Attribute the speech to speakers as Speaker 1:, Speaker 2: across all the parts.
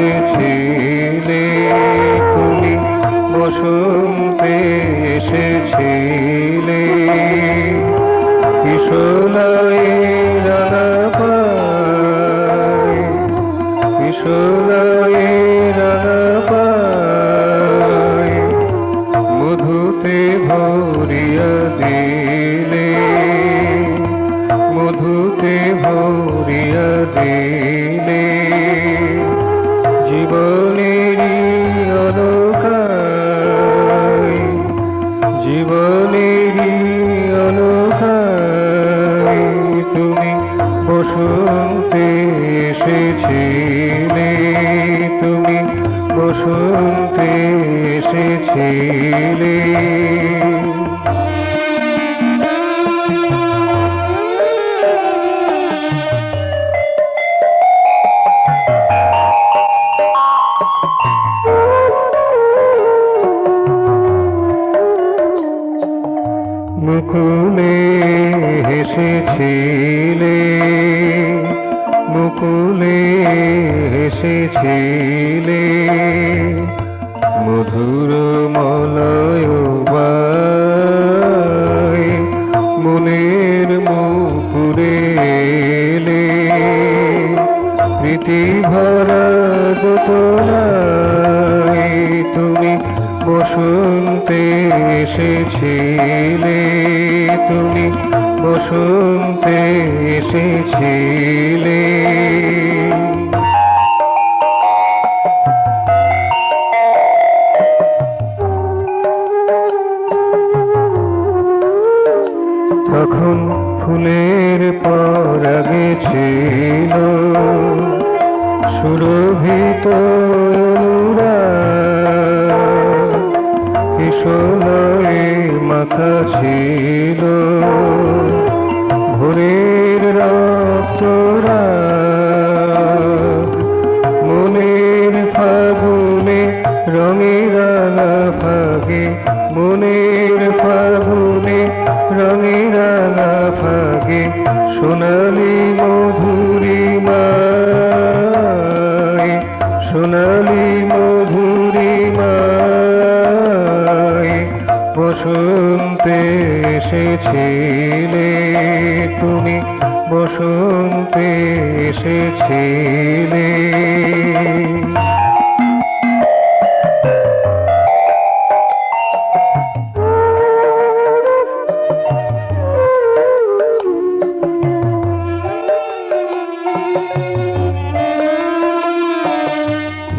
Speaker 1: এসেছিলে, তুমি বসন্তে এসেছিলে। কিশোরায় রাঙা পায়, কিশোরায় রাঙা পায়, মধুতে ভরিয়া দিলে, মধুতে ভরিয়া দিলে। জীবনেরই অলকায়, জীবনেরই অলকায়, তুমি বসন্তে এসেছিলে, তুমি বসন্তে এসেছিলে। মুকুলে হেসেছিলে, মুকুলে হেসেছিলে, মধুর মলয় বায়, মনের মুকুরে এলে। প্রীতি ভরা দোতলায় তুমি বসন্তে এসেছিলে, তুমি বসন্তে এসেছিলে। তখন ফুলের পরাগে ছিল সুরভিত অনুরাগ, কিশোরায় মাথা ছিল ভোরের রক্তরাগ। মনের ফাগুনে রঙের রাঙা ফাগে, মনের ফাগুনে রঙের রাঙা ফাগে, সোনালি মধুরিমায়, সোনালি মধুরিমায়, বসন্তে এসেছিলে, তুমি বসন্তে এসেছিলে।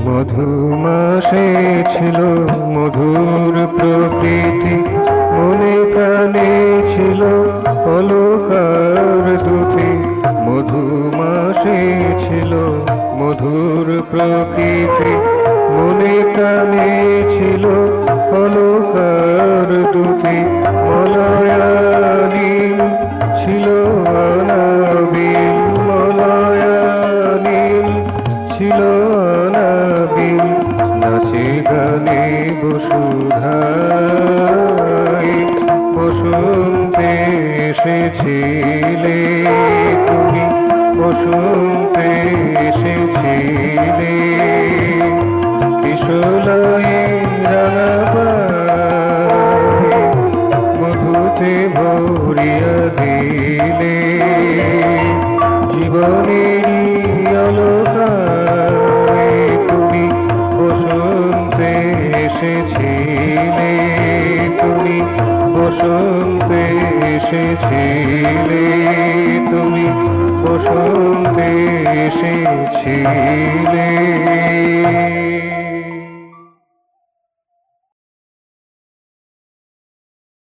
Speaker 1: মধুমাসে ছিল মধুর প্রকৃতি, মনে প্রাণে ছিল অলকার দুটি। মধুমাসে ছিল মধুর প্রকৃতি, মনে প্রাণে ছিল অলকার দুটি। মলয়ানীল ছিল অনাবিল, মলয়ানীল ছিল অনাবিল, নাচে গানে বসুধায়, বসন্তে এসেছিলে, তুমি বসন্তে এসেছিলে। কিশোরায় রাঙা পায়, মধুতে ভরিয়া দিলে। জীবনেরই অলকায় তুমি বসন্তে এসেছিলে, তুমি বসন্তে এসেছিলে, তুমি বসন্তে এসেছিলে।